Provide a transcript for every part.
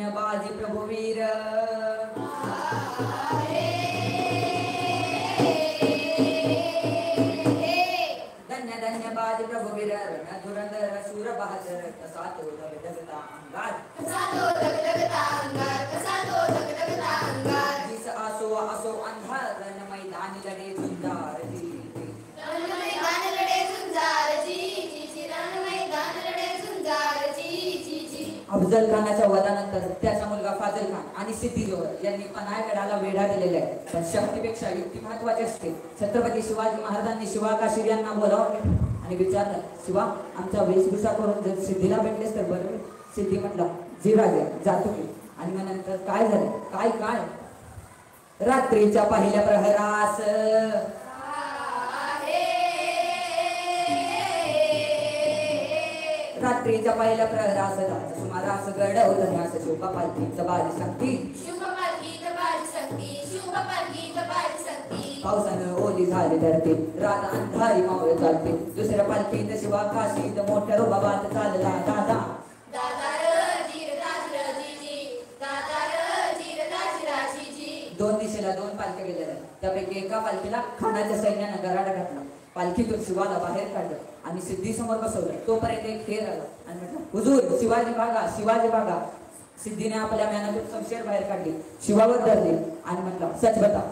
धन्य बाजी प्रभुवीर धन्य धन्य बाजी प्रभुवीर धुरंधर शूर बहादुर कसा तो धगधगता अंगार जिस आसो आसो अंधार रण मैदान लढे झुंजार अफजल खानाच्या वधानंतर त्याचा मुलगा फाजल खान आणि सिद्दीजोहर यांनी पन्हाळगडाला वेढा दिलेला आहे. पण शक्तीपेक्षा युक्ती महत्वाची असते. छत्रपती शिवाजी महाराजांनी शिवा काशीद यांना बोलावले आणि विचारलं, शिवा आमचा वेशभूषा करून जर सिद्धीला भेटलेस तर बरं. सिद्धी म्हटलं, जी राजा जातो की. आणि मग नंतर काय झालं, काय काय रात्रीच्या पहिल्या प्रहरास रात्रीच्या पहिल्या प्रहरास सुमारास गडवलं न्यास शोभा पालखीचं बाजी शक्ती पावसानं ओली झाली धरती रात अंधारी मावळ चालते. दुसऱ्या पालखीत शिवा काशीद मोठ्या रोबाबात चालला दादा दोन दिशेला दोन पालख्या गेलेल्या. त्यापैकी एका पालखीला खानाच्या सैन्यानं गराडा घातला. पालखीतून शिवाला बाहेर काढलं आणि सिद्धी समोर बसवलं. तोपर्यंत एक फेर आला आणि म्हटलं, हुजूर शिवाजी भागा शिवाजी भागा. सिद्धीने आपल्या म्यानातून शमशेर बाहेर काढली, शिवावर धरली आणि म्हटलं,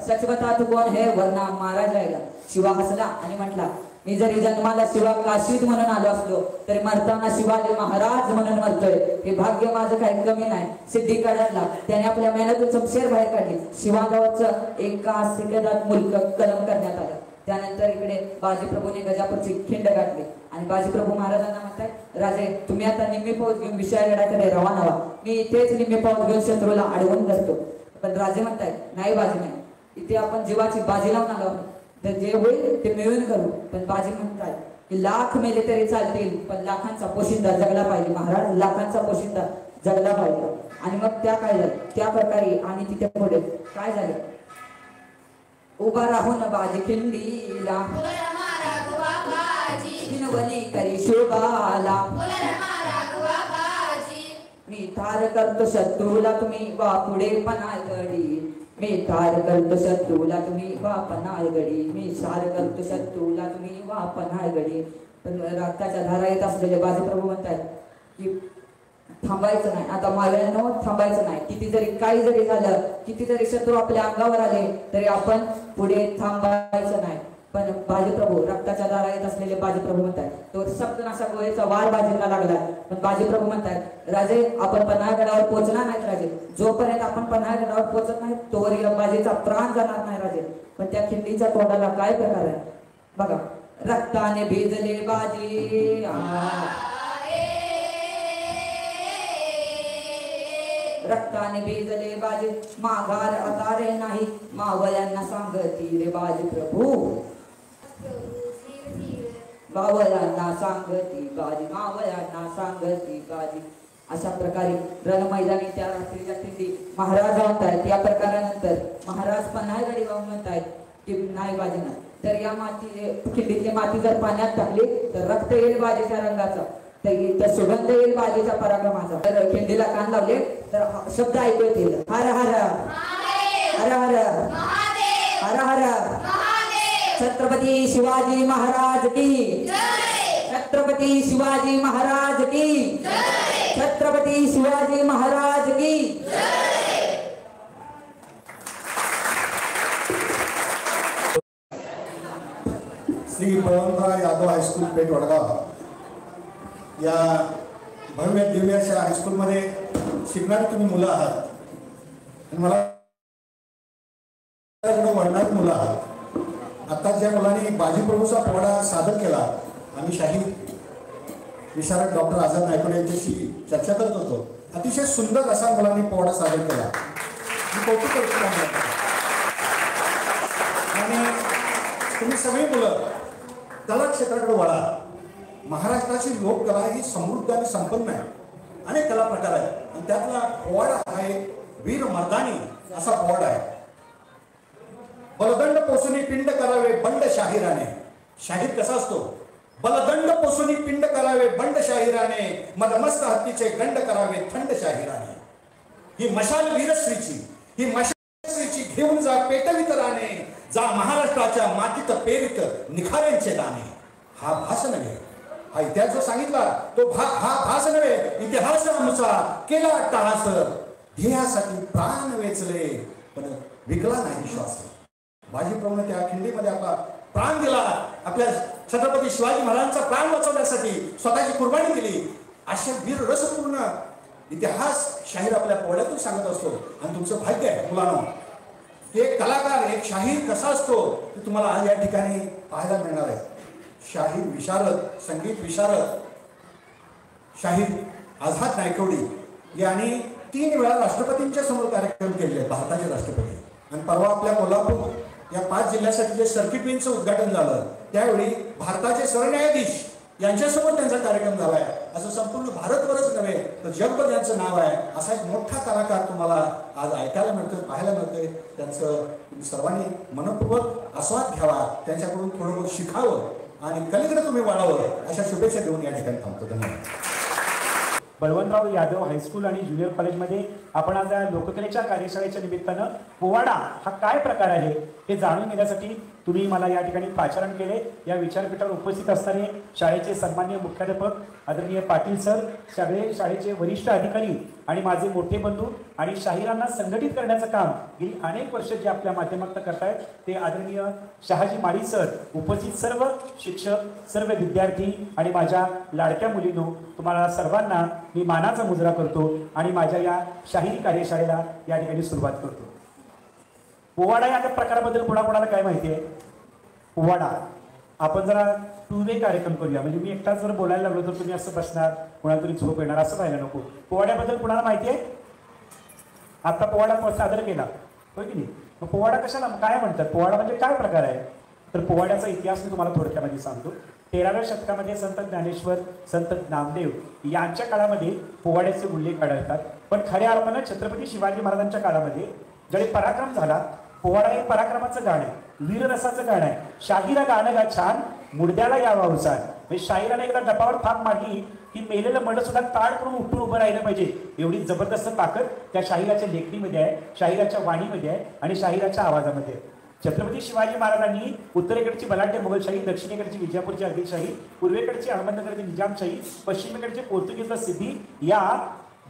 सच बता तू कोण है वरना मारा जायला. शिवा हसला आणि म्हटला, मी जरी जन्माला शिवा काशीद म्हणून आलो असलो तरी मरताना शिवाजी महाराज म्हणून मरतोय. हे भाग्य माझं काही कमी नाही. सिद्धी काढला, त्याने आपल्या मेहनतून शमशेर बाहेर काढली. शिवागावाचं एका सेकंदात मुल्क कलम करण्यात आलं. त्यानंतर इकडे बाजीप्रभूने गजापूरची खिंड गाठली आणि बाजीप्रभू महाराजांना म्हणतात, राजे तुम्ही आता निम्मी फौज घेऊन विषयागडाकडे रवाना व्हा. मी इथेच निम्मी फौज घेऊन शत्रूला अडवून धरतो. पण राजे म्हणतात, नाही बाजी नाही, इथे आपण जीवाची बाजी लावून आलो, तर जे होईल ते मिळून करू. पण बाजी म्हणतात की लाख मेले तरी चालतील, पण लाखांचा पोशिंदा जगला पाहिजे. महाराज लाखांचा पोशिंदा जगला पाहिजे. आणि मग त्या काय झालं त्या प्रकारे आणि तिथे पुढे काय झालं, उभा राहून बाजी खिंडीला विनवणी करी शोभाला. मी ठार करतो शत्रूला तुम्ही वा पुढे पन्हाळगडी. मी ठार करतो शत्रूला तुम्ही वा पन्हाळगडी. मी ठार करतो शत्रूला तुम्ही वा पन्हाळगडी. पण रक्ताच्या धारा येत असलेले बाजीप्रभू म्हणतात की थांबायचं नाही. आता माव्यानो थांबायचं नाही. किती जरी काही जरी झालं, किती जरी शत्रू आपल्या अंगावर आले तरी आपण पुढे थांबायचं नाही. पण बाजीप्रभू रक्ताच्या दारा येत असलेले बाजीप्रभू म्हणतात, तो सप्तनाशा गोळेचा वार बाजीला लागला. पण बाजीप्रभू म्हणतात, राजे आपण पन्हाळगडावर पोहोचणार नाहीत राजे. जोपर्यंत आपण पन्हाळगडावर पोहोचत नाही तोवर या बाजीचा प्राण जाणार नाही राजे. पण त्या खिंडीच्या तोंडाला काय प्रकार आहे बघा, रक्ताने भिजले बाजी रक्ताने भिजले बाजी माघार आता रे नाही. मावळ्यांना सांगती रे बाजी प्रभू मावळ्यांना सांगती बाजी मावळ्यांना सांगती बाजी. अशा प्रकारे रणमैदानी त्या रात्रीच्या खिंडी महाराज म्हणतायत. या प्रकारानंतर महाराज पन्हाळगडी गाऊन म्हणतायत की नाही बाजी नाही. तर या माती खिंडीतली माती जर पाण्यात टाकली तर रक्त येईल बाजीच्या रंगाचा, तर सुगंध येईल बाजीच्या पराक्रमाचा. तर खिंडीला कान लावले तर शब्द ऐकू येतील, हर हर हर हर हर हर छत्रपती शिवाजी महाराज की, छत्रपती शिवाजी महाराज की, छत्रपती शिवाजी महाराज की. श्री बळवंतराव यादव हायस्कूल पेठ वडगाव या भव्य दिव्य अशा हायस्कूलमध्ये शिकणारी तुम्ही मुलं आहात आणि मला वडणारी मुलं आहात. आता ज्या मुलांनी बाजीप्रभूचा पोवाडा सादर केला, आम्ही शाहीर विशारद डॉक्टर आझाद नायकोड यांच्याशी चर्चा करत होतो. अतिशय सुंदर असा मुलांनी पोवाडा सादर केला. मी कौतुक करतो. आणि तुम्ही सगळी मुलं कला क्षेत्राकडे वळा. महाराष्ट्राची लोककला ही समृद्ध आणि संपन्न आहे. अनेक कला प्रकार आहेत आणि त्यातला पोवाडा हा एक वीर मर्दानी असा पोवाडा आहे. बलदंड पोसुनी पिंड करावे बंड शाहिराने. शाहीर कसा असतो, बलदंड पोसुनी पिंड करावे बंड शाहिराने, मदमस्त हत्तीचे गंड करावे थंड शाहिराने. ही मशाल वीरश्रीची, ही मशाल श्रीची घेऊन जा पेटवित राणे, जा महाराष्ट्राच्या मातीत पेरित निखाऱ्यांचे दाणे. हा भास नव्हे, हा इतिहास जो सांगितला तो हा भास नव्हे, इतिहास आमचा केला अट्टहास. ध्येयासाठी प्राण वेचले पण विकला नाही श्वास. बाजीप्रभूने त्या खिंडीमध्ये आपला प्राण दिला, आपल्या छत्रपती शिवाजी महाराजांचा प्राण वाचवण्यासाठी स्वतःची कुर्बानी दिली. अशा वीर रसपूर्ण इतिहास शाहीर आपल्या पोळ्यातून सांगत असतो. आणि तुमचं भाग्य आहे मुलांनो, एक कलाकार, एक शाहीर कसा असतो ते तुम्हाला आज या ठिकाणी पाहायला मिळणार आहे. शाहीर विशारद, संगीत विशारद शाहीर आझाद नायकवडी यांनी 3 वेळा राष्ट्रपतींच्या समोर कार्यक्रम केले, भारताचे राष्ट्रपती. आणि परवा आपल्या कोल्हापूर या 5 जिल्ह्यासाठी जे सर्किट बेंचचं उद्घाटन झालं त्यावेळी भारताचे सरन्यायाधीश यांच्यासोबत त्यांचा कार्यक्रम झालाय. असं संपूर्ण भारतभरच नव्हे तर जगभर त्यांचं नाव आहे. असा एक मोठा कलाकार तुम्हाला आज ऐकायला मिळतोय, पाहायला मिळतोय. त्यांचं तुम्ही सर्वांनी मनपूर्वक आस्वाद घ्यावा, त्यांच्याकडून थोडं बहुत शिकावं आणि कलेकडे तुम्ही वाढावं अशा शुभेच्छा देऊन या ठिकाणी थांबतो. धन्यवाद. बळवंतराव यादव हायस्कूल आणि ज्युनियर कॉलेजमध्ये आपण आज या लोककलेच्या कार्यशाळेच्या निमित्तानं पोवाडा हा काय प्रकार आहे हे जाणून घेण्यासाठी तुम्ही मला या ठिकाणी पाचारण केले. या विचारपीठावर उपस्थित असणारे शाळेचे सन्माननीय मुख्याध्यापक आदरणीय पाटील सर, सगळे शाळेचे वरिष्ठ अधिकारी आणि माझे मोठे बंधू आणि शाहिरांना संघटित करण्याचं काम गेली अनेक वर्ष जे आपल्या माध्यमातून करतायत ते आदरणीय शहाजी माळी सर, उपस्थित सर्व शिक्षक, सर्व विद्यार्थी आणि माझ्या लाडक्या मुलींनो, तुम्हाला सर्वांना मी मानाचा मुजरा करतो आणि माझ्या या शाहिरी कार्यशाळेला या ठिकाणी सुरुवात करतो. पोवाडा या प्रकाराबद्दल कोणाकोणाला काय माहिती आहे? पोवाडा आपण जरा 2 वे कार्यक्रम करूया. म्हणजे मी एकटाच जर बोलायला लागलो तर तुम्ही असं बसणार, कोणाला तरी झोप येणार, असं व्हायला नको. पोवाड्याबद्दल कोणाला माहिती आहे? आता पोवाडा सादर केला होय की नाही? मग पोवाडा कशाला काय म्हणतात? पोवाडा म्हणजे काय प्रकार आहे? तर पोवाड्याचा इतिहास मी तुम्हाला थोडक्यामध्ये सांगतो. 13व्या शतकामध्ये संत ज्ञानेश्वर, संत नामदेव यांच्या काळामध्ये पोवाड्याचे उल्लेख आढळतात. पण खऱ्या अर्थानं छत्रपती शिवाजी महाराजांच्या काळामध्ये ज्यावेळी पराक्रम झाला, पोवाडा हे पराक्रमाचं गाणं आहे, वीररसाचं गाणं आहे. शाहीरा गाणं गा छान, मुडद्याला यावा उसार. म्हणजे शाहिराने एकदा डबावर थाप मारली की मेलेलं मड सुद्धा ताड करून उठून उभं राहिलं पाहिजे, एवढी जबरदस्त ताकद त्या शाहिराच्या लेखणीमध्ये आहे, शाहिराच्या वाणीमध्ये आहे आणि शाहिराच्या आवाजामध्ये आहे. छत्रपती शिवाजी महाराजांनी उत्तरेकडची बलाढ्य मुघलशाही, दक्षिणेकडची विजापूरची आदिलशाही, पूर्वेकडची अहमदनगरची निजामशाही, पश्चिमेकडची पोर्तुगीज सिद्धी या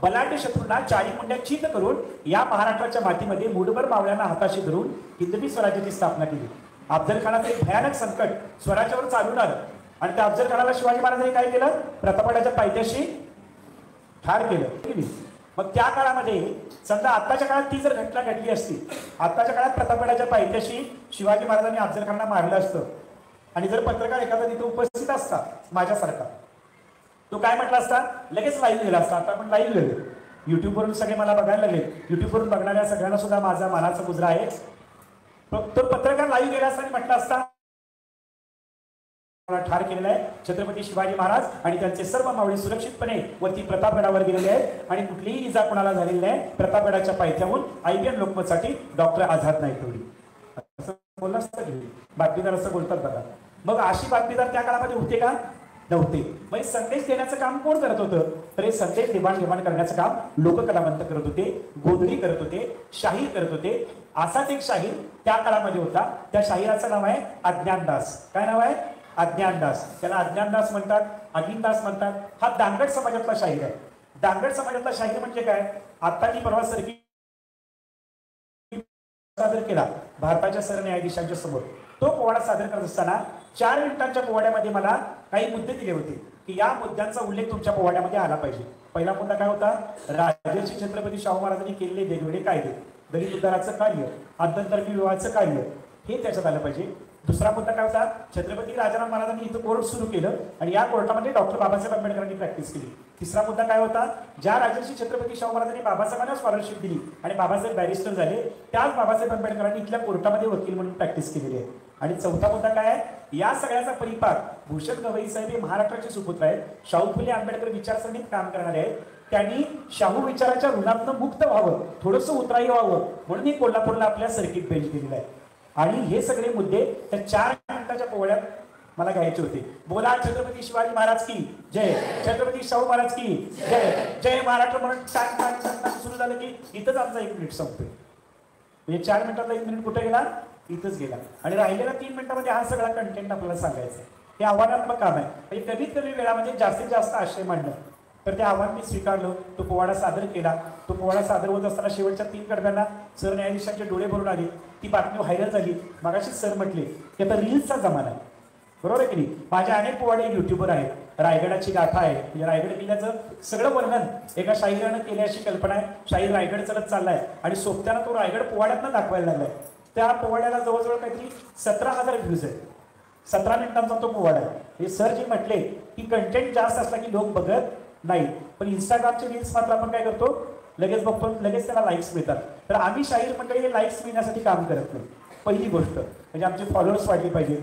बलाढ्य शत्रूंना चारी मुंड्या चित करून या महाराष्ट्राच्या मातीमध्ये मुठभर मावळ्यांना हाताशी धरून हिंदवी स्वराज्याची स्थापना केली. अफजल खानाचं एक भयानक संकट स्वराज्यावर चालून आलं आणि त्या अफजल खानाला शिवाजी महाराजांनी काय केलं? प्रतापगडाच्या पायथ्याशी ठार केलं. मग त्या काळामध्ये समजा आत्ताच्या काळात ती जर घटना घडली असती, आत्ताच्या काळात प्रतापगडाच्या पायथ्याशी शिवाजी महाराजांनी अफजल खानला मारलं असतं आणि जर पत्रकार एखादा तिथे उपस्थित असता माझ्यासारखा, तो काय म्हटला असता? लगेच लाईव्ह गेला असता. आता आपण लाईव्ह गेलो, युट्यूबवरून सगळे मला बघायला लागले. युट्यूबवरून बघणाऱ्या सगळ्यांना सुद्धा माझा मानाचा मुजरा आहे. तो पत्रकार लाईव्ह गेला असता आणि म्हटला असता ठार केलेला आहे छत्रपती शिवाजी महाराज आणि त्यांचे सर्व मावळे सुरक्षितपणे वरती प्रतापगडावर गेलेले आहेत आणि कुठलीही इजा कोणाला झालेली नाही. प्रतापगडाच्या पायथ्याहून IBN लोकमतसाठी डॉक्टर आझाद नायकवडी असं बोललं असतं. बातमीदार असं बोलतात बघा. मग अशी बातमीदार त्या काळामध्ये होते का? नव्हते. म्हणजे संदेश देण्याचं काम कोण करत होतं? तर हे संदेश देवाणघेवाण करण्याचं काम लोककलावंत करत होते, गोंधळी करत होते, शाहीर करत होते. असाच एक शाहीर त्या काळामध्ये होता. त्या शाहिराचं नाव आहे अज्ञानदास. काय नाव आहे? अज्ञानदास. त्याला अज्ञानदास म्हणतात, अगिनदास म्हणतात. हा दांगड समाजातला शाहीर आहे. दांगड समाजातला शाहीर म्हणजे काय? आता मी परवा सर्किट सादर केला भारताच्या सरन्यायाधीशांच्या समोर. तो पोवाडा सादर करत असताना 4 मिनिटांच्या पोवाड्यामध्ये मला काही मुद्दे दिले होते की या मुद्द्यांचा उल्लेख तुमच्या पोवाड्यामध्ये आला पाहिजे. पहिला मुद्दा काय होता? राजर्षी छत्रपती शाहू महाराजांनी केलेले वेगवेगळे कायदे, दलित उद्धाराचं कार्य, आंतरधर्मी विवाहाचं कार्य, हे त्याच्यात आलं पाहिजे. दुसरा मुद्दा काय होता? छत्रपती राजाराम महाराजांनी इथं कोर्ट सुरू केलं आणि या कोर्टामध्ये डॉक्टर बाबासाहेब आंबेडकरांनी प्रॅक्टिस केली. तिसरा मुद्दा काय होता? ज्या राजर्षी छत्रपती शाहू महाराजांनी बाबासाहेबांना स्कॉलरशिप दिली आणि बाबासाहेब बॅरिस्टर झाले, त्याच बाबासाहेब आंबेडकरांनी इथल्या कोर्टामध्ये वकील म्हणून प्रॅक्टिस केलेली आहे. आणि चौथा मुद्दा काय आहे? या सगळ्याचा परिपाक भूषण गवई साहेब हे महाराष्ट्राचे सुपुत्र आहेत, शाहू फुले आंबेडकर विचारसरणीत काम करणारे आहेत. त्यांनी शाहू विचाराच्या ऋणातनं मुक्त व्हावं, थोडंसं उतराई व्हावं म्हणून मी कोल्हापूरला आपल्या सर्किट बेंच दिलेला आहे. आणि हे सगळे मुद्दे त्या 4 मिनिटाच्या पोवाड्यात मला घ्यायचे होते. बोला छत्रपती शिवाजी महाराज की जय, छत्रपती शाहू महाराज की जय, जय महाराष्ट्र म्हणून टाक टाक टाक टाक सुरू झालं की इथंच आमचा 1 मिनिट संपतोय. म्हणजे 4 मिनिटातला 1 मिनिट कुठे गेला, इथंच गेला. आणि राहिलेल्या 3 मिनिटामध्ये हा सगळा कंटेंट आपल्याला सांगायचा. हे आव्हानात्मक काम आहे. म्हणजे कमीत कमी वेळामध्ये जास्तीत जास्त आशय मांडणं. तर ते आव्हान मी स्वीकारलं. तो पोवाडा सादर केला. तो पोवाडा सादर होत असताना शेवटच्या 3 कडव्यांना सरन्यायाधीशांचे डोळे भरून आले. ती बातमी व्हायरल झाली. मगाशी सर म्हटले की आता रील्सचा जमाना आहे, बरोबर आहे की नाही. माझे अनेक पोवाडे युट्यूबवर आहेत. रायगडाची गाथा आहे, म्हणजे रायगड किल्ल्याचं सगळं वर्णन एका शाहिरानं केली अशी कल्पना आहे. शाहीर रायगड चलत चाललाय आणि सोबत्यानं तो रायगड पोवाड्यातनं दाखवायला लागलाय. त्या पोवाड्याला जवळजवळ काहीतरी 17,000 व्ह्यूज आहेत. 17 मिनिटांचा तो पोवाडा आहे. हे सर जे म्हटले की कंटेंट जास्त असला की लोक बघत नाही, पण इंस्टाग्रामचे रील्स मात्र आपण काय करतो, लगेच बघतो, लगेच त्याला लाईक्स मिळतात. तर आम्ही शाहीर मंडळी हे लाईक्स मिळण्यासाठी काम करत नाही. पहिली गोष्ट म्हणजे आमचे फॉलोअर्स वाढले पाहिजे,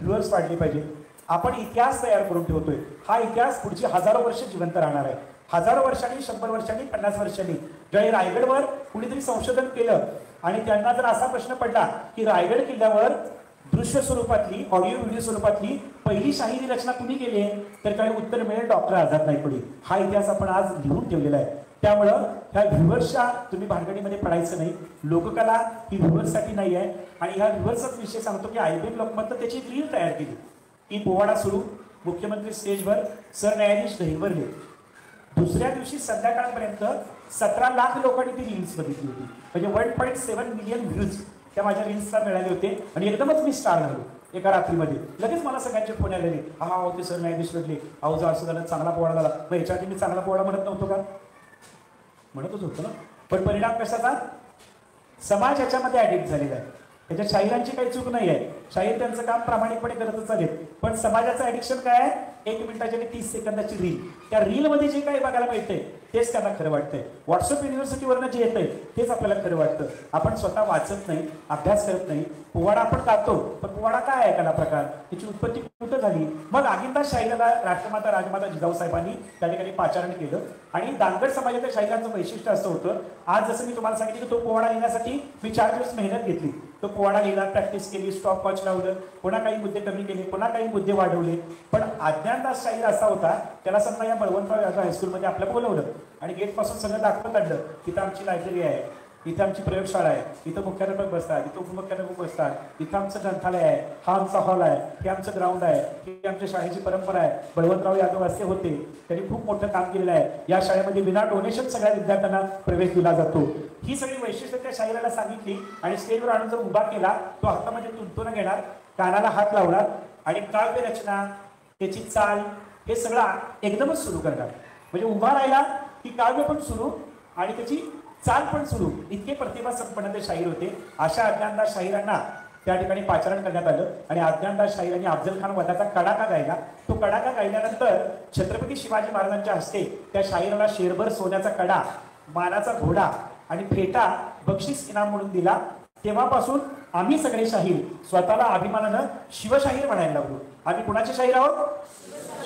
व्ह्युअर्स वाढले पाहिजे. आपण इतिहास तयार करून ठेवतोय. हा इतिहास पुढची हजारो वर्ष जिवंत राहणार आहे. हजारो वर्षांनी, 100 वर्षांनी, 50 वर्षांनी ज्यावेळी रायगडवर कुणीतरी संशोधन केलं आणि त्यांना जर असा प्रश्न पडला की रायगड किल्ल्यावर दृश्य स्वरूपातली, ऑडिओ व्हिडिओ स्वरूपातली पहिली शाहिरी रचना कुणी केली आहे, तर काही उत्तर मिळेल डॉक्टर आझाद नायकवडी. हा इतिहास आपण आज लिहून ठेवलेला आहे. त्यामुळं ह्या व्ह्युअर्सच्या तुम्ही भानगडीमध्ये पडायचं नाही. लोककला ही व्ह्युअर्ससाठी नाही आहे. आणि ह्या व्ह्युअर्सचाच विषय सांगतो की IBM लोकमतनं त्याची एक रील तयार केली की पोवाडा सुरू, मुख्यमंत्री स्टेजवर, सरन्यायाधीश घरीवरले. दुसऱ्या दिवशी संध्याकाळपर्यंत 17 लाख लोकांनी ती रील्स बघितली होती. म्हणजे 1.7 मिलियन व्ह्यूज त्या माझ्या रील्सला मिळाले होते. आणि एकदमच मी स्टार झालो एका रात्रीमध्ये. लगेच मला सगळ्यांचे फोन आलेले, हा होते सर न्यायाधीश भेटले, अहो जर असं झालं, चांगला पोवाडा झाला. मग याच्याआधी मी चांगला पोवाडा म्हणत नव्हतो का, म्हणतच होतो ना. पण परिणाम कशाचा, समाज याच्यामध्ये ऍडिक्ट झालेला आहे. त्याच्या शाहिरांची काही चूक नाही आहे. शाहीर त्यांचं काम प्रामाणिकपणे करतच चालेल. पण समाजाचं ऍडिक्शन काय आहे, 1 मिनिटाची आणि 30 सेकंदाची रील. त्या रीलमध्ये जे काही बघायला मिळतंय तेच त्यांना खरं वाटतंय. व्हॉट्सअप युनिव्हर्सिटीवरनं जे येतंय तेच आपल्याला खरं वाटतं. आपण स्वतः वाचत नाही, अभ्यास करत नाही. पोवाडा आपण गातो, पण पोवाडा काय आहे कला प्रकार, त्याची उत्पत्ती कुठं झाली. मग आगिंदाज शाहिराला राष्ट्रमाता राजमाता जिजाऊ साहेबांनी त्या ठिकाणी पाचारण केलं. आणि दांगड समाजाच्या शाहिरांचं वैशिष्ट्य असं होतं, आज जसं मी तुम्हाला सांगितलं की तो पोवाडा लिहिण्यासाठी मी 4 दिवस मेहनत घेतली. तो पोवाडा लिहिला, प्रॅक्टिस केली, स्टॉप वॉच लावलं, पुन्हा काही मुद्दे कमी केले, पुन्हा काही मुद्दे वाढवले. पण अज्ञानदास शाहीर असा होता, त्याला समजा या बळवंतराव यादव हायस्कूलमध्ये आपलं बोलवलं आणि गेटपासून सगळं दाखवत आणलं. इथं आमची लायब्ररी आहे, इथं आमची प्रयोगशाळा आहे, इथं मुख्याध्यापक बसतात, इथं उपमुख्याध्यापक बसतात, इथं आमचं ग्रंथालय आहे, हा आमचा हॉल आहे, हे आमचं ग्राउंड आहे, ही आमच्या शाळेची परंपरा आहे. बळवंतराव यादव असे होते, त्यांनी खूप मोठं काम केलेलं आहे. या शाळेमध्ये विना डोनेशन सगळ्या विद्यार्थ्यांना प्रवेश दिला जातो. ही सगळी वैशिष्ट्य त्या शाहिराला सांगितली आणि स्टेजवर आणून जर उभा केला, तो हातामध्ये तुंतून घेणार, कानाला हात लावणार आणि काव्य रचना, त्याची चाल, हे सगळं एकदमच सुरू करणार. म्हणजे उभा राहिला की काव्य पण सुरू आणि त्याची चाल पण सुरू. इतके प्रतिभा संपन्न ते शाहीर होते. अशा अज्ञानदास शाहिरांना त्या ठिकाणी पाचारण करण्यात आलं आणि अज्ञानदास शाहिरांनी अफजल खान वधाचा कडाका गायला. तो कडाका गायल्यानंतर छत्रपती शिवाजी महाराजांच्या हस्ते त्या शाहिराला शेरभर सोन्याचा कडा, मानाचा घोडा आणि फेटा बक्षीस इनाम म्हणून दिला. तेव्हापासून आम्ही सगळे शाहीर स्वतःला अभिमानानं शिवशाहीर म्हणायला लागलो. आम्ही कुणाचे शाहीर आहोत,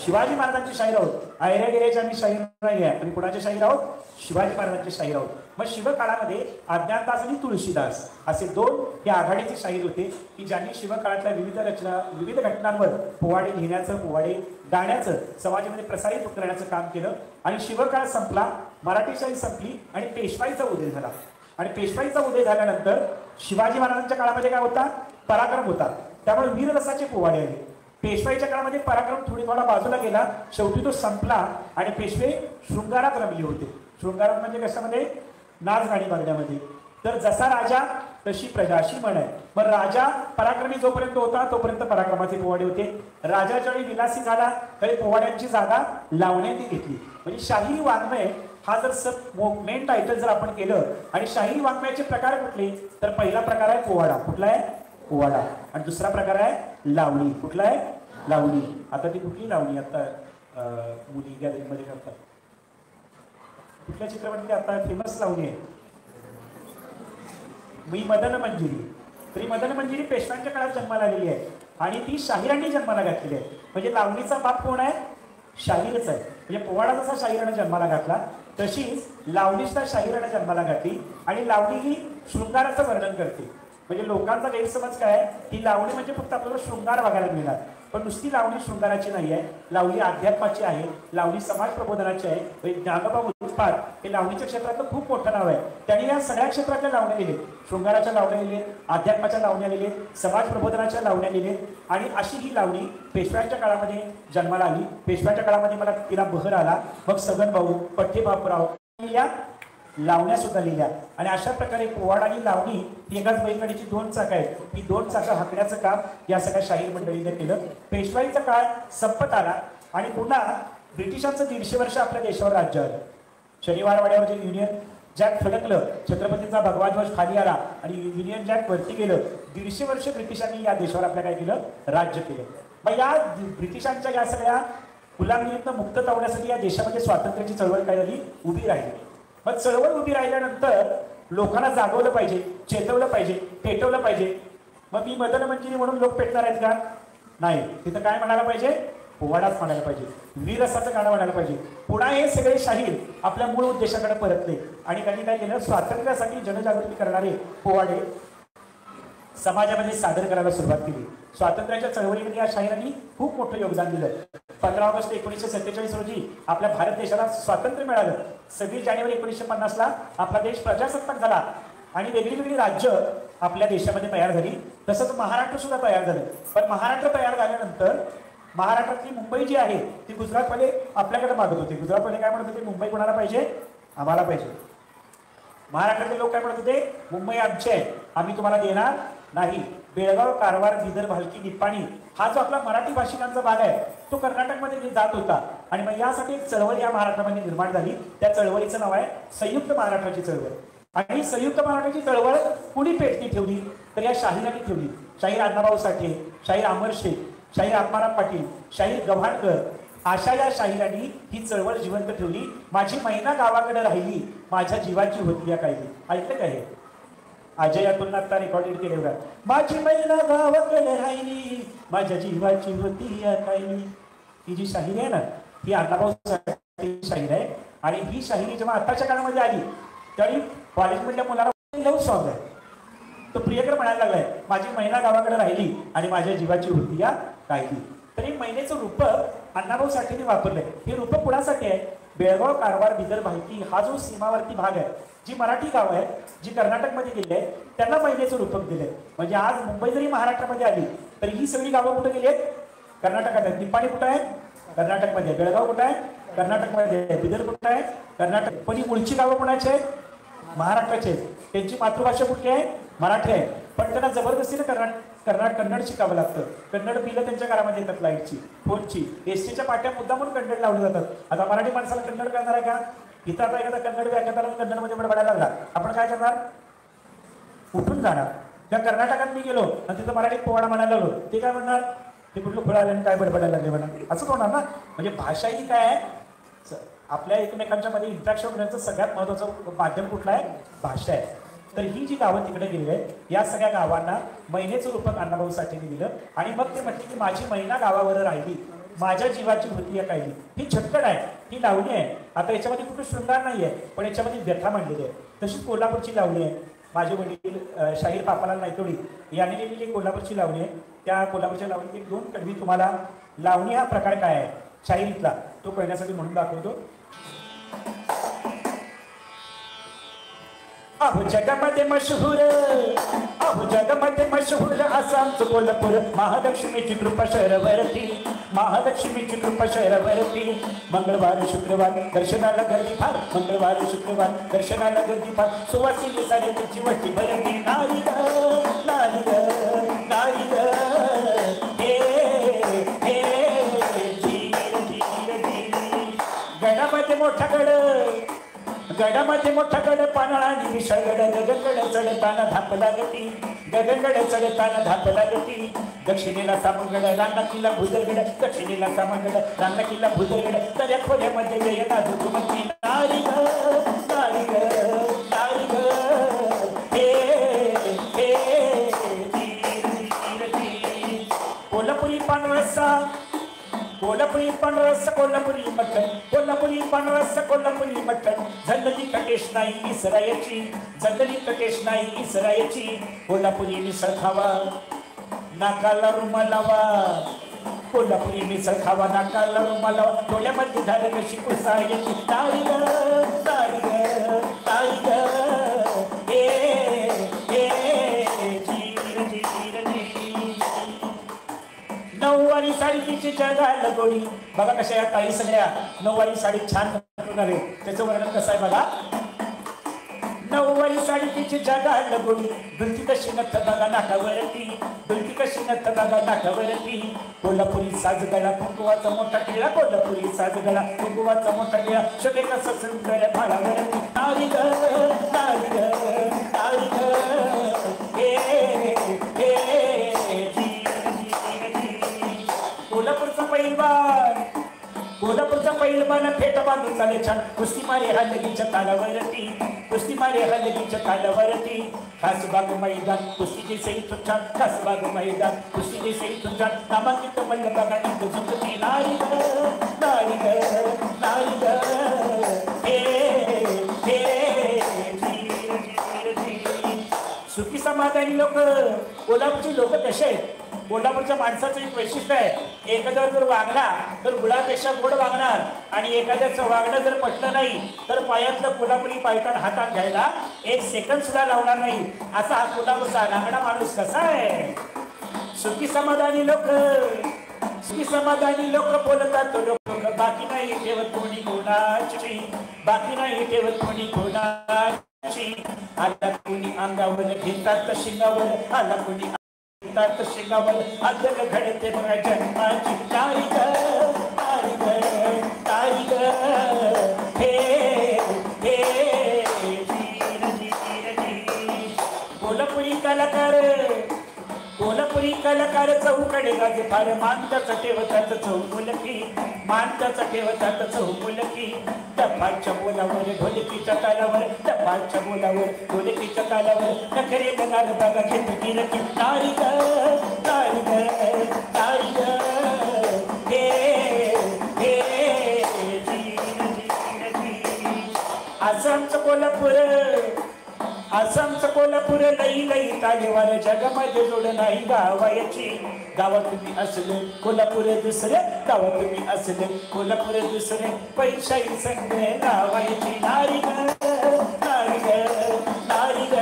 शिवाजी महाराजांचे शाहीर आहोत. आयऱ्या गेऱ्याचे आम्ही शाहीर नाही आहे, आणि कुणाचे शाहीर आहोत, शिवाजी महाराजांचे शाहीर आहोत. मग शिवकाळामध्ये अज्ञानदास आणि तुळशीदास असे 2 हे आघाडीचे शाहीर होते की ज्यांनी शिवकाळातल्या विविध रचना, विविध घटनांवर पोवाडे लिहिण्याचं, पोवाडे गाण्याचं, समाजामध्ये प्रसारित करण्याचं काम केलं. आणि शिवकाळ संपला, मराठीशाही संपली आणि पेशवाईचा उदय झाला. आणि पेशवाईचा उदय झाल्यानंतर शिवाजी महाराजांच्या काळामध्ये काय होता, पराक्रम होता. त्यामुळे वीररसाचे पोवाडे आले. पेशवाईच्या काळामध्ये पराक्रम थोडा बाजूला गेला, शेवटी तो संपला आणि पेशवे शृंगारात रमले होते. शृंगारात म्हणजे कशामध्ये, नाच गाणी बघण्यामध्ये. तर जसा राजा तशी प्रजा अशी म्हण आहे. मग राजा पराक्रमी जोपर्यंत होता तोपर्यंत पराक्रमाचे पोवाडे होते. राजा ज्यावेळी विलासी झाला तरी पोवाड्यांची जागा लावण्याने घेतली. म्हणजे शाहिरी वाङ्मय हा जर मेन टायटल जर आपण केलं, आणि शाहिरी वाङ्मयाचे प्रकार कुठले, तर पहिला प्रकार आहे पोवाडा. कुठला आहे, पोवाडा. आणि दुसरा प्रकार आहे लावणी. कुठला आहे, लावणी. आता ती कुठली लावणी आता मुली गॅलरी मध्ये करतात, कुठल्या चित्रपटातली आता फेमस लावणी आहे, मी मदन मंजिरी. तरी मदन मंजिरी पेशव्यांच्या काळात जन्माला आलेली आहे आणि ती शाहिरांनी जन्माला घातलेली आहे. म्हणजे लावणीचा बाप कोण आहे, शाहीरच आहे. म्हणजे पोवाडा जसा शाहिराने जन्माला घातला तशीच लावणीचा शाहिराने जन्माला घातली. आणि लावणी ही शृंगाराचं वर्णन करते. म्हणजे लोकांचा गैरसमज काय आहे, ही लावणी म्हणजे फक्त आपल्याला शृंगार बघायला मिळणार. पण नुसती लावणी शृंगाराची नाही आहे, लावणी अध्यात्माची आहे, लावणी समाज प्रबोधनाची आहे. ज्ञानोबा उत्पात हे लावणीच्या क्षेत्रातलं खूप मोठं नाव आहे. त्यांनी या सगळ्या क्षेत्रातल्या लावण्या लिहिलेत. शृंगाराच्या लावण्या लिहिलेत, अध्यात्माच्या लावण्या लिहिलेत, समाज प्रबोधनाच्या लावण्या लिहिलेत. आणि अशी ही लावणी पेशव्यांच्या काळामध्ये जन्माला आली. पेशव्यांच्या काळामध्ये मला तिला बहर आला. मग सगनभाऊ, पठ्ठेबापूराव या लावण्या सुद्धा लिहिल्या. आणि अशा प्रकारे पोवाड आणि लावणी ही एकाच बैलगाडीची दोन चाकं आहेत. ही दोन चाकं हाकण्याचं काम या सगळ्या शाहीर मंडळीने केलं. पेशवाईचा काळ संपत आला आणि पुन्हा ब्रिटिशांचं 150 वर्ष आपल्या देशावर राज्य आलं. शनिवारवाड्यावर जे युनियन जॅक फडकलं, छत्रपतींचा भगवा ध्वज खाली आला आणि युनियन जॅक वरती गेलं. 150 वर्ष ब्रिटिशांनी या देशावर आपल्या काय केलं, राज्य केलं. मग या ब्रिटिशांच्या या सगळ्या गुलामीतनं मुक्त होण्यासाठी या देशामध्ये स्वातंत्र्याची चळवळ काय झाली, उभी राहिली. मग चळवळ उभी राहिल्यानंतर लोकांना जागवलं पाहिजे, चेतवलं पाहिजे, पेटवलं पाहिजे. मग मी मदन मंजिरी म्हणून लोक पेटणार आहेत का? नाही. तिथं काय म्हणायला पाहिजे, पोवाडाच म्हणायला पाहिजे, वीररसाचं गाणं म्हणायला पाहिजे. पुन्हा हे सगळे शाहीर आपल्या मूळ उद्देशाकडे परतले आणि त्यांनी काय केलं, स्वातंत्र्यासाठी जनजागृती करणारे पोवाडे समाजामध्ये सादर करायला सुरुवात केली. स्वातंत्र्याच्या चळवळीमध्ये या शाहिरांनी खूप मोठं योगदान दिलं. 15 ऑगस्ट 1947 रोजी आपल्या भारत देशाला स्वातंत्र्य मिळालं. 26 जानेवारी 1950 आपला देश प्रजासत्ताक झाला आणि वेगळी वेगळी राज्य आपल्या देशामध्ये तयार झाली. तसंच महाराष्ट्र सुद्धा तयार झालं. पण महाराष्ट्र तयार झाल्यानंतर महाराष्ट्रातली मुंबई जी आहे ती गुजरातमध्ये आपल्याकडे मागत होती. गुजरातमध्ये काय म्हणत होते, मुंबई कोणाला पाहिजे, आम्हाला पाहिजे. महाराष्ट्रातले लोक काय म्हणत होते, मुंबई आमची आहे, आम्ही तुम्हाला देणार नाही. बेळगाव, कारवार, बिदर, भालकी, निप्पाणी हा जो आपला मराठी भाषिकांचा भाग आहे तो कर्नाटकमध्ये जात होता. आणि मग यासाठी एक चळवळ या महाराष्ट्रामध्ये निर्माण झाली. त्या चळवळीचं नाव आहे संयुक्त महाराष्ट्राची चळवळ. आणि संयुक्त महाराष्ट्राची चळवळ कुणी पेटती ठेवली, तर या शाहिरांनी ठेवली. शाहीर अण्णाभाऊ साठे, शाहीर अमर शेख, शाहीर आत्माराम पाटील, शाहीर गव्हाणकर अशा या शाहिरांनी ही चळवळ जिवंत ठेवली. माझी मैना गावाकडे राहिली, माझ्या जीवाची होती या कायदी. ऐकलं काय हे? अजयातून आता रेकॉर्डेड केले बघा. माझी मैना गावाकडे राहिली, माझ्या जीवाची होती या कायदी. ही जी शाहिरी आहे ना, ही अण्णाभाऊ साठे शाहीर आहे. आणि ही शाहिरी जेव्हा आताच्या काळामध्ये आली त्यावेळी कॉलेजमधल्या मुलाला लव्ह सॉन्ग आहे. तो प्रियकर म्हणायला लागलाय, माझी मैना गावाकडे राहिली आणि माझ्या जीवाची होती या कायदी. तर हे मैनेचं रूपक अण्णाभाऊ साठेने वापरलंय. हे रूपक कुणासाठी आहे, बेळगाव, कारवार, बिदर, भालकी हा जो सीमावर्ती भाग आहे, जी मराठी गाव आहे, जी कर्नाटकमध्ये गेली आहे, त्यांना मैनेचं रूपक दिलंय. म्हणजे आज मुंबई जरी महाराष्ट्रामध्ये आली तरी ही सगळी गावं कुठे गेली आहेत, कर्नाटकात आहेत. निप्पाणी कुठं आहे, कर्नाटकमध्ये. बेळगाव कुठं आहे, कर्नाटकमध्ये. बिदर कुठं आहे, कर्नाटक. पण ही मूळची गावं कोणाची आहेत, महाराष्ट्राचे आहेत. त्यांची मातृभाषा कुठली आहे, मराठी आहे. पण त्यांना जबरदस्तीने कन्नड शिकावं लागतं. कन्नड बिलं त्यांच्या घरामध्ये येतात, लाईटची, फोनची, एसटीच्या पाट्या मुद्दा म्हणून कन्नड लावले जातात. आता मराठी माणसाला कन्नड करणार आहे का? इथं आता एखादा कन्नड व्याख्याताला कन्नडमध्ये बडबडायला लागला, आपण काय करणार, उठून जाणार. त्या कर्नाटकात मी गेलो आणि तिथं मराठीत पोवाडा म्हणायला लागलो, ते काय म्हणणार, ते कुठलं फळ आल्याने काय बडबडायला लागले म्हणा, असं होणार ना. म्हणजे भाषा ही काय आहे, आपल्या एकमेकांच्या मध्ये इंट्रॅक्शन होण्याचं सगळ्यात महत्वाचं माध्यम कुठलं आहे, भाषा आहे. तर ही जी गावं तिकडे गेली आहेत या सगळ्या गावांना मैनेचं रूपक अण्णाभाऊ साठेने दिलं. आणि मग ते म्हटले की माझी मैना गावावर राहिली, माझ्या जीवाची होती या कायदी. ही छटकड आहे, ही लावणी आहे. आता याच्यामध्ये कुठं शृंगार नाही आहे, पण याच्यामध्ये व्यथा मांडलेली आहे. तशीच कोल्हापूरची लावणी आहे. माझे वडील शाहीर पापालाल नायतोडी यांनी लिहिलेली कोल्हापूरची लावणी आहे. त्या कोल्हापूरच्या लावणीत एक 2 कडवी तुम्हाला लावणी हा प्रकार काय आहे शाहिरीतला तो कळण्यासाठी म्हणून दाखवतो. अहो जगामध्ये मशहूर, अहो जगामध्ये मशहूर आसामचं कोल्हापूर. महालक्ष्मीची कृपा शहरावरती, महालक्ष्मीची कृपा शहरावरती. मंगळवार शुक्रवार दर्शनाला गर्दी फार, मंगळवार शुक्रवार दर्शनाला गर्दी फार. सुवासिनी सारी तिची वटी भरती. नारी ग नारी ग नारी ग हे हे धीर धीर धीर. गडामध्ये मोठा गड, गडामध्ये मोठा गड, पानाळा विशाळगड. गगनगड चढताना धाप लागती, गगनगड चढताना धाप लागती. दक्षिणेला सामगड, रांगा किल्ला भुदरगड. दक्षिणेला सामगड, रांगा किल्ला भुदरगड. दर्या खोऱ्यामध्ये जय नाजूक म्हणती. नारी ग नारी ग नारी ग हे हे धीर धीर धीर. कोल्हापुरी पानरसा, कोल्हापुरी पांढरस, कोल्हापुरी मटण, कोल्हापुरी पांढरस, कोल्हापुरी मटण. झल्लली कटेश नाही इसरायची, झल्लली कटेश नाही इसरायची. कोल्हापुरी मिसळ खावा, नाकाला रुमाल लावा, कोल्हापुरी मिसळ खावा नाकाला रुमाला डोळ्यामध्ये झालं कशी कुसायची तारी ग तारी ग तारी ग नऊवारी साडी तिची जगाला गोडी बघा कशा या ताई सगळ्या नऊवारी साडी छान घालून आले त्याचं वर्णन कसं आहे बघा नऊवारी साडी तिची जगाला गोडी दुलती कशी नथ बघा नाकावरती दुलती कशी नथ बघा नाकावरती कोल्हापुरी साजगळा कुंकुवाचा मोठा टिळा कोल्हापुरी साजगळा कुंकुवाचा मोठा टिळा शोभे कसं सुंदर भाळावरती तारी ग तारी ग तारी ग कोल्हापूरचा पैलवान फेट बांधून चाले छान कुस्ती मारे हा लगीच्या तालावरती कुस्ती मारे हा लगीच्या तालावरती खासबाग मैदान कुस्तीची सई छान खासबाग मैदान कुस्तीची सई छान नामांकित मल्ल बघा इंदू झुंकती नारी ग नारी ग नारी ग सुखी समाधानी लोक कोल्हापूरची लोक कसे आहेत कोल्हापूरच्या माणसाचं एक वैशिष्ट्य आहे एखाद्यावर जर वागला तर गुळापेक्षा गोड वागणार आणि एखाद्याचं वागणं जर पटलं नाही तर पायातलं कोल्हापुरी पायतान हातात घ्यायला एक सेकंद सुद्धा लावणार नाही असा हा कोल्हापूरचा नागडा माणूस कसा आहे सुखी समाधानी लोक बोलतात लोक बाकी नाही ठेवत कोणी कोणाची बाकी नाही ठेवत कोणी कोणाची आला कोणी अंगावर घेतात शिंगावर आला कोणी शिंगावर आदल घडते बघा जन्माची तारी ग तारी ग तारी ग हे कोल्हापुरी कलाकार चौकडे गाजे फार मानताचा ठेवतात चौमुलकी मानताचा ठेवतात चौमुलकी डब्बाच्या बोलावर ढोलकीच्या तालावर डब्बाच्या बोलावर ढोलकीच्या तालावर नखरे बघाल बघा घेत गेलं की तारी ग तारी ग तारी ग आसामचं कोल्हापूर लई लई तालेवार जगामध्ये जोड नाही गावायची गावात तुम्ही असले कोल्हापूर दुसरे गावात तुम्ही असले कोल्हापूर दुसरे पैशाही संग गावायची नारी ग नारी ग नारी ग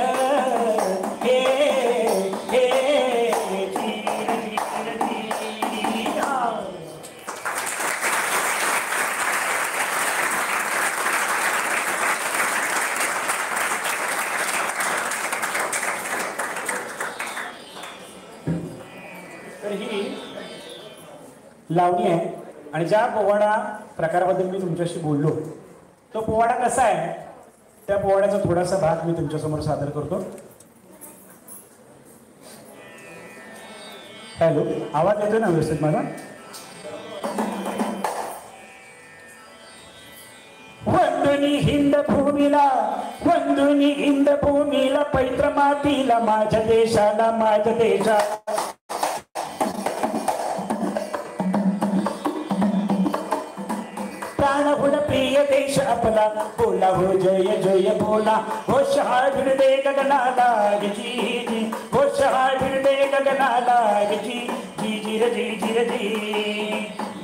लावणी आहे आणि ज्या पोवाडा प्रकाराबद्दल मी तुमच्याशी बोललो तो पोवाडा कसा आहे त्या पोवाड्याचा थोडासा भाग मी तुमच्यासमोर सादर करतो. हॅलो, आवाज येतोय ना व्यवस्थित माझा? वंदुनी हिंद भूमीला पवित्र मातीला माझ्या देशाला प्राणहुड प्रिय देश आपला बोला हो जय जय बोला हो शहा भिडदे गगनाला जी जी हो शहा भिडदे गगनाला जी जी जी जी जी जी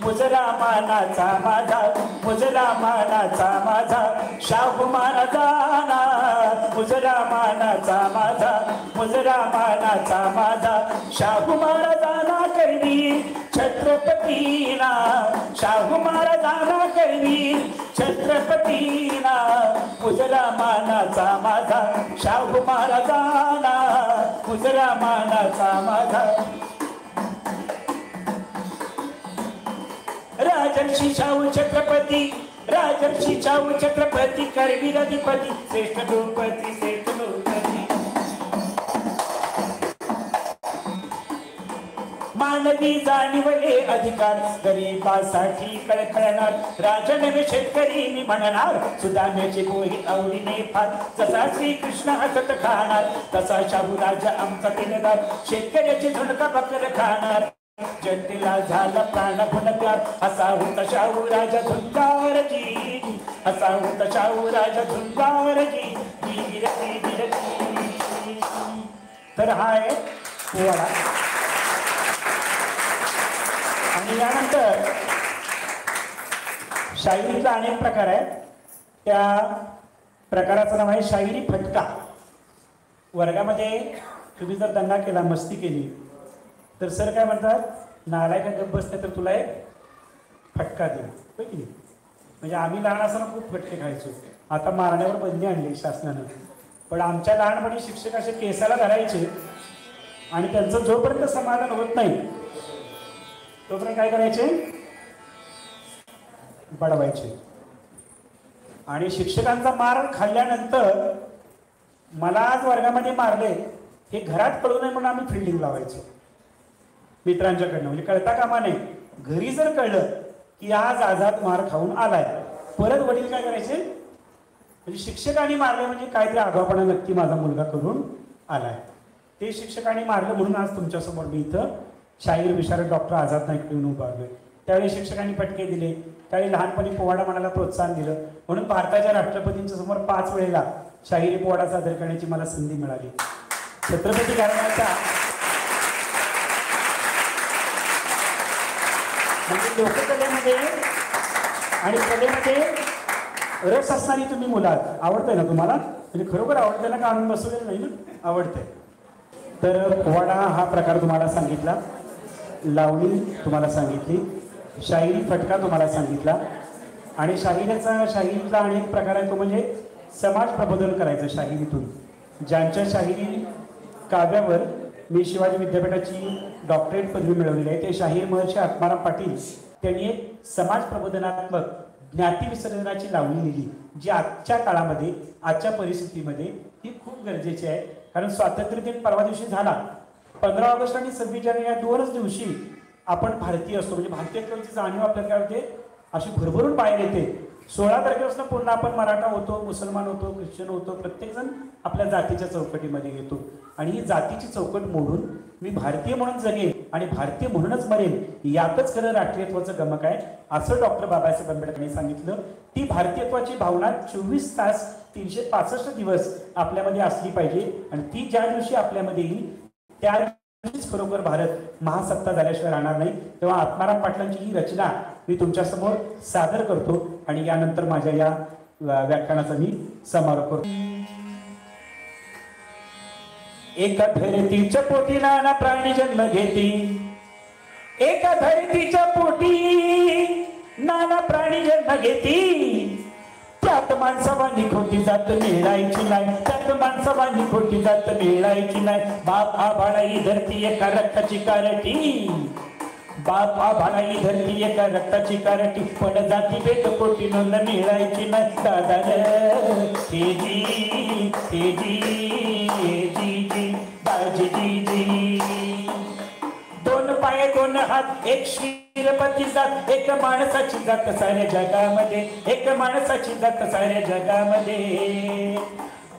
मुजरा मानाचा माझा शाहू महाराजांना मुजरा मानाचा माझा शाहू महाराजांना करवी छत्रपतीना शाहू महाराजांना करवी छत्रपतीना मुजरा मानाचा माझा शाहू महाराजांना मुजरा मानाचा माझा राजर्षी शाहू छत्रपती करवीर अधिपती श्रेष्ठ द्रौपदी मानवी जाणीवले अधिकार गरीबासाठी कळकळणार राजा नवे शेतकरी मी म्हणणार सुदाम्याची पोही आवडीने फार जसा श्रीकृष्ण हसत खाणार तसा शाहू राजा आमचा केलेदार शेतकऱ्याची झुणका भाकर खाणार जनतेला झाला प्राण फुलकार असा होता शाहू राजा झुंजारजी असा होता शाहू राजा झुंजारजी. तर हा आहे पोवाडा. आणि यानंतर शाहिरीतला अनेक प्रकार आहेत. त्या प्रकाराचं नाव आहे शाहिरी फटका. वर्गामध्ये तुम्ही जर दंगा केला, मस्ती केली, तर सर काय म्हणतात, नालायक गप्प बसते तर तुला एक फटका देऊ, होय की नाही? म्हणजे आम्ही लहान असताना खूप फटके खायचो. आता मारण्यावर बंदी आणली शासनानं, पण आमच्या लहानपणी शिक्षक असे केसाला धरायचे आणि त्यांचं जोपर्यंत समाधान होत नाही तोपर्यंत काय करायचे, बडवायचे. आणि शिक्षकांचा मार खाल्ल्यानंतर मला आज वर्गामध्ये मारले हे घरात कळू नये म्हणून आम्ही फिल्डिंग लावायचो मित्रांच्याकडनं. म्हणजे कळता कामा नये. घरी जर कळलं की आज आझाद मार खाऊन आलाय, परत वडील काय करायचे, म्हणजे शिक्षकांनी मारले म्हणजे काहीतरी आगाऊपणा नक्की माझा मुलगा करून आलाय. ते शिक्षकांनी मारलं म्हणून आज तुमच्यासमोर मी इथं शाहीर विशारद डॉक्टर आझाद नाईक येऊन उभारलोय. त्यावेळी शिक्षकांनी फटके दिले, त्यावेळी लहानपणी पोवाडा म्हणायला प्रोत्साहन दिलं, म्हणून भारताच्या राष्ट्रपतींच्या समोर 5 वेळेला शाहिरी पोवाडा सादर करण्याची मला संधी मिळाली. छत्रपती घराण्याचा म्हणजे लोककलेमध्ये आणि कलेमध्ये रस असणारी तुम्ही मुलं आहात. आवडतंय ना तुम्हाला? म्हणजे खरोखर आवडतंय ना, का आणून बसवलेलं नाही ना, आवडतंय. तर पोवाडा हा प्रकार तुम्हाला सांगितला, लावणी तुम्हाला सांगितली, शाहिरी फटका तुम्हाला सांगितला, आणि शाहिरीतला अनेक प्रकार आहे तो म्हणजे समाज प्रबोधन करायचं शाहिरीतून. ज्यांच्या शाहिरी काव्यावर मी शिवाजी विद्यापीठाची डॉक्टरेट पदवी मिळवलेली आहे ते शाहीर महर्षी आत्माराम पाटील, त्यांनी एक समाज प्रबोधनात्मक ज्ञाती विसर्जनाची लावणी लिहिली, जी आजच्या काळामध्ये, आजच्या परिस्थितीमध्ये ही खूप गरजेची आहे. कारण स्वातंत्र्य दिन परवा दिवशी झाला, 15 ऑगस्ट आणि 26 जानेवारी या 2च दिवशी आपण भारतीय असतो. म्हणजे भारतीयत्वाची जाणीव आपल्याला काय होते, अशी भरभरून बाहेर येते. 16 तारखेपासून पुन्हा आपण मराठा होतो, मुसलमान होतो, ख्रिश्चन होतो, प्रत्येकजण आपल्या जातीच्या चौकटीमध्ये येतो. आणि ही जातीची चौकट मोडून मी भारतीय म्हणून जगेन आणि भारतीय म्हणूनच मरेन, यातच खरं राष्ट्रीयत्वाचं गमक आहे, असं डॉक्टर बाबासाहेब आंबेडकरांनी सांगितलं. ती भारतीयत्वाची भावना 24 तास 365 दिवस आपल्यामध्ये असली पाहिजे. आणि ती ज्या दिवशी आपल्यामध्ये येईल त्या खरोखर भारत महासत्ता झाल्याशिवाय राहणार नाही. तेव्हा आत्माराम पाटलांची ही रचना मी तुमच्यासमोर सादर करतो आणि यानंतर माझ्या या व्याख्यानाचा मी समारोप करतो. एका धरतीच्या पोटी नाना प्राणी जन्म घेती, एका धरतीच्या पोटी नाना प्राणी जन्म घेती, त्यात माणसावानी खोटी जात मिळायची नाही, त्यात माणसावानी खोटी जात मिळायची नाही. बाप आभाळा ही धरती एका रक्ताची कारटी, बाप आभाळा ही धरती एका रक्ताची कारटी, पण जाती भेद कोटी नोंद मिळायची नाही. दादा हे जी हे जी जी जी दाजी जी जी, 2 पाय 2 हात एक शिरपती जात, एक माणसाची जात साऱ्या जगामध्ये, एक माणसाची जात साऱ्या जगामध्ये.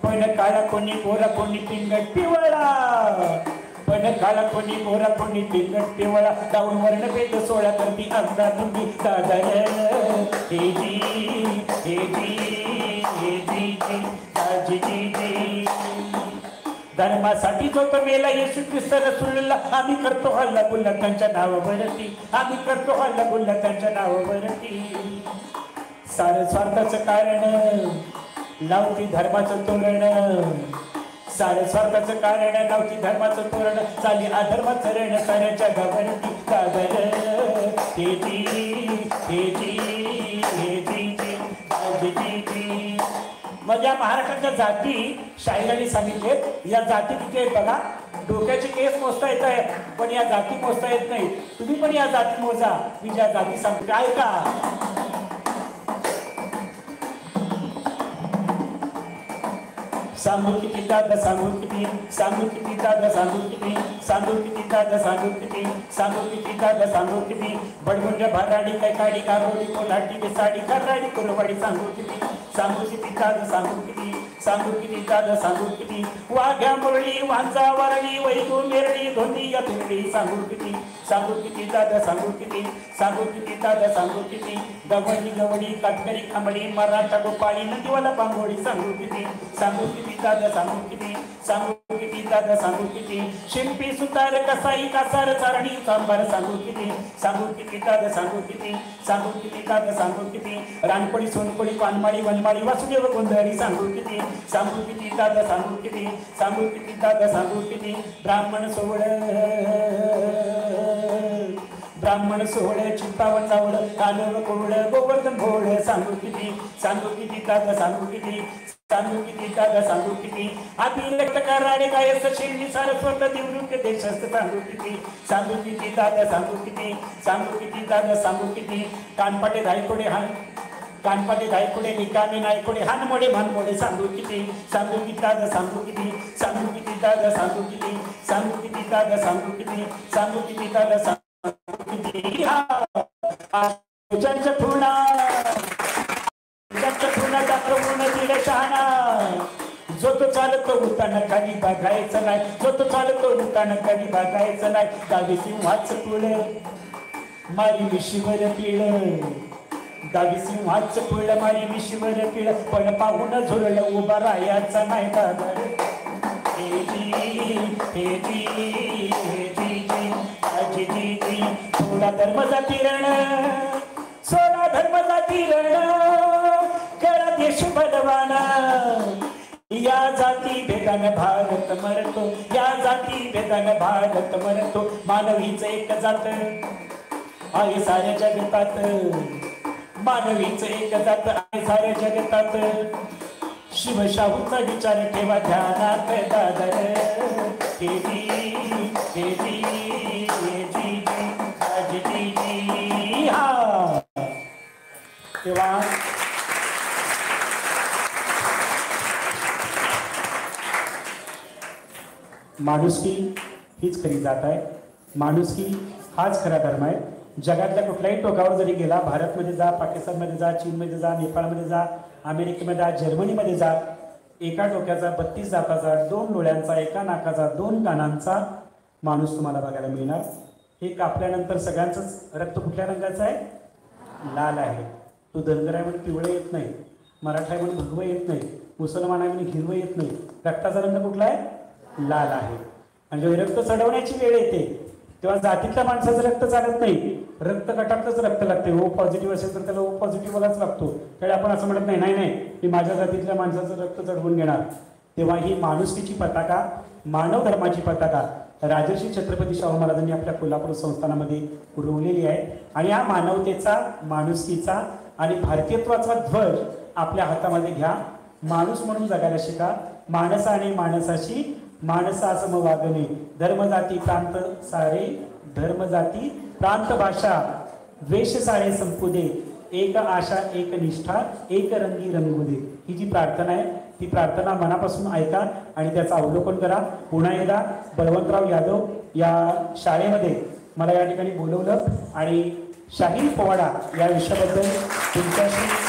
पण काळा कोणी गोरा कोणी पिंगट पिवळा, पण काळा कोणी गोरा कोणी पिंगट पिवळा, जाऊन वर्ण भेद 16 करती आमदार तुम्ही. दादा हे जी हे जी हे जी जी दाजी जी जी, धर्मासाठी जो तो मेला येशू ख्रिस्त रसूलला, आम्ही करतो हल्ला गुल्ला त्यांच्या नावावरती, आम्ही करतो हल्ला गुल्ला त्यांच्या नावावरती. सारं स्वार्थाचं कारण लावती धर्माचं तोरण, सारं स्वार्थाचं कारण लावती धर्माचं तोरण, चाली अधर्माचं रण साऱ्या जगावरती. कागर हे जी हे जी हे जी जी जी जी. माझ्या महाराष्ट्राच्या जाती शाहिरांनी सांगितले, या जाती किती आहेत बघा, डोक्याचे केस मोजता येत आहे पण या जाती मोजता येत नाही. तुम्ही पण या जाती मोजा, मी ज्या जाती सांगते ऐका. सांगू किती दादा सांगू किती, सांगू किती दादा सांगू किती, सांगू किती दादा सांगू किती, सांगू किती दादा सांगू किती. बडगुंज भराडी काय काडी कारोडी कोल्हाटी बेसाडी कराडी कुरवाडी. सांगू किती, सांगू किती दादा सांगू किती, सांगू किती दादा सांगू किती. वाघ्या मुरळी वांजा वरळी वैगू मेरळी धोंडी या तुरळी. सांगू किती, सांगू किती दादा सांगू किती, सांगू किती दादा सांगू किती. गवळी गवळी कातकरी खांबडी मराठा गोपाळी नदीवाला पांगोळी. सांगू किती, सांगू किती दादा सांगू किती, सांगू किती दादा सांगू किती शिंपी सुतार कसाई कासार चारणी चांबार सांगू किती दादा सांगू किती दादा सांगू किती रानपडी सोनपडी पानमाळी वनमाळी वासुदेव गोंधळी सांगू किती दादा सांगू किती दादा सांगू किती ब्राह्मण सोहळ चिंतावण जावळ कालव कोवळ गोवर्धन भोळ सांगू किती दादा सांगू किती दादा सांगू किती आधी लग्न कराडे गायस शेणी सारस्वत दिवृक देशस्थ सांगू किती दादा सांगू किती दादा सांगू किती कानपाटे धायकोडे निकामी नायकोडे हानमोडे भानमोडे सांगू किती दादा सांगू किती दादा सांगू किती दादा सांगू किती दादा सांगू जो तो चालतो उताना खाली बघायचं नाही जो तो चालतो उताना खाली बघायचं नाही दावी सिंहाच पुळ मारी मिशीवर पिळ दावी सिंहाच पुळ मारी मिशीवर पिळ पण पाहून झुरळ उभा राहायचा नाही दादा सोडा धर्म जाती रण करा देश बलवाना या जाती भेदान भारत मरतो मानवीच एक जात आहे साऱ्या जगतात मानवीच एक जात आहे साऱ्या जगतात शिवशाहूचा विचार ठेवा ध्यानात दादर तेव्हा माणुसकी हीच खरी जात आहे माणुसकी हाच खरा धर्म आहे जगातल्या कुठल्याही टोकावर जरी गेला भारतमध्ये जा पाकिस्तानमध्ये जा चीनमध्ये जा नेपाळमध्ये जा अमेरिकेमध्ये जा जर्मनीमध्ये जा एका डोक्याचा 32 दाताचा 2 डोळ्यांचा एका नाकाचा 2 कानांचा माणूस तुम्हाला बघायला मिळणार हे कापल्यानंतर सगळ्यांचंच रक्त कुठल्या रंगाचं आहे लाल आहे तो धनगर आहे म्हणून पिवळं येत नाही मराठा आहे म्हणून भगवं येत नाही मुसलमान आहे म्हणून हिरवं येत नाही रक्ताचा रंग कुठला आहे लाल आहे आणि जेव्हा रक्त चढवण्याची वेळ येते तेव्हा जातीतल्या माणसाचं रक्त चालत नाही रक्त गटातच रक्त लागते ओ पॉझिटिव्ह असेल तर त्याला ओ पॉझिटिव्हलाच लागतो त्यामुळे आपण असं म्हणत नाही मी माझ्या जातीतल्या माणसाचं रक्त चढवून घेणार तेव्हा ही माणुसकीची पताका मानव धर्माची पताका राजर्षी छत्रपती शाहू महाराजांनी आपल्या कोल्हापूर संस्थानामध्ये उडवलेली आहे आणि या मानवतेचा माणुसकीचा आणि भारतीयत्वाचा ध्वज आपल्या हातामध्ये घ्या माणूस म्हणून जगायला शिका माणसा आणि माणसाशी माणसा सम वागणे धर्मजाती प्रांत सारे धर्मजाती प्रांत भाषा द्वेष सारे संपुदे एक आशा एक निष्ठा एक रंगी रंगुदे ही जी प्रार्थना आहे ती प्रार्थना मनापासून ऐका आणि त्याचं अवलोकन करा पुन्हा एकदा बळवंतराव यादव या शाळेमध्ये मला या ठिकाणी बोलवलं आणि शाहीर पोवाडा या विषयाबद्दल तुमच्याशी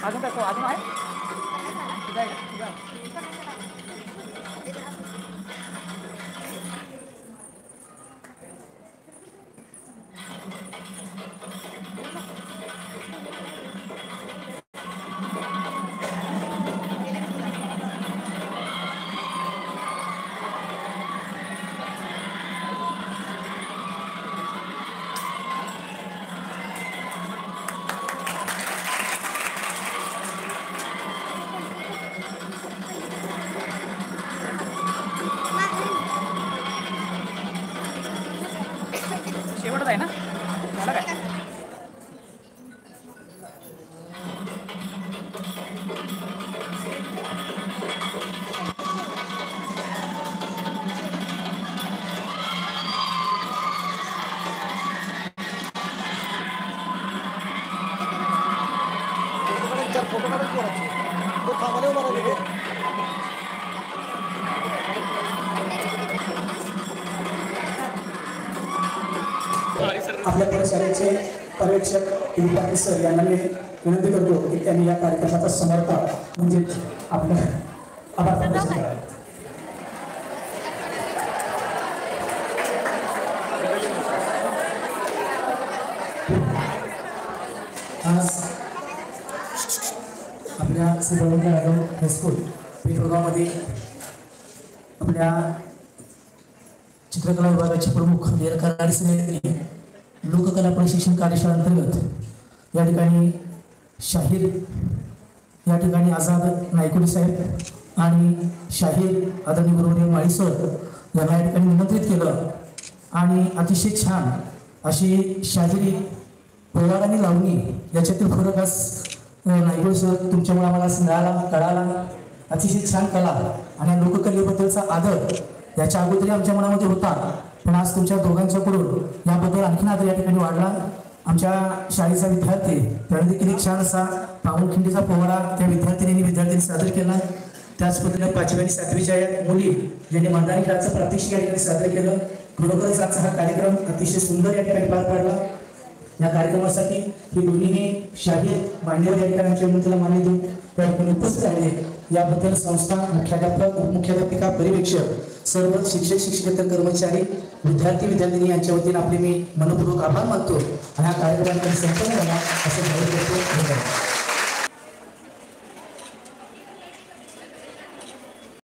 अजून काय अजून आहे ठीक आहे, ठीक आहे. शेवटच आहे ना झालं काय आपल्या परिसराचे पर्यवेक्षक पाटील सर यांना मी विनंती करतो की त्यांनी या कार्यक्रमाचा समर्पक म्हणजे आपल्या आभार प्रदर्शन करावे. आज आपल्या श्री बळवंत यादव हायस्कूल पेठोगावमध्ये आपल्या चित्रकला विभागाचे प्रमुख कराडी समिती लोककला प्रशिक्षण कार्यशाळेअंतर्गत या ठिकाणी शाहीर या ठिकाणी आझाद नायकुडी साहेब आणि शाहीर आदरणीय गुरुदेव माळी सर यांना या ठिकाणी निमंत्रित केलं आणि अतिशय छान अशी शाहिरी पोवाड आणि लावणी याच्यातील फरक आज नायकुडी सर तुमच्यामुळे आम्हाला मिळाला कळाला. अतिशय छान कला आणि लोककलेबद्दलचा आदर याच्या अगोदरही आमच्या मनामध्ये होता, पण आज तुमच्या दोघांच्याकडून याबद्दल आणखीन आदर या ठिकाणी वाढला. आमच्या शाळेचा विद्यार्थी त्याने देखील एक छान असा पावनखिंडीचा पोवाडा त्या विद्यार्थ्यांनी सादर केला. त्याच पद्धतीने 5वी आणि 7वीच्या मुली ज्यांनी मैदानी खेळाचं प्रात्यक्षिक या ठिकाणी सादर केलं. खरोखरच आजचा हा कार्यक्रम अतिशय सुंदर या ठिकाणी पार पाडला. या कार्यक्रमासाठी हे दोन्हीही शाहीर मान्यवर या ठिकाणी आमच्या विनंतीला मान्य देऊन त्या ठिकाणी उपस्थित राहिले. याबद्दल संस्था मुख्याध्यापक उपमुख्याध्यापिका पर्यवेक्षक सर्व शिक्षक शिक्षकेतर कर्मचारी विद्यार्थी यांच्या वतीने आपले मी मनपूर्वक आभार मानतो आणि हा कार्यक्रम संपन्न झाला असं जाहीर करतो.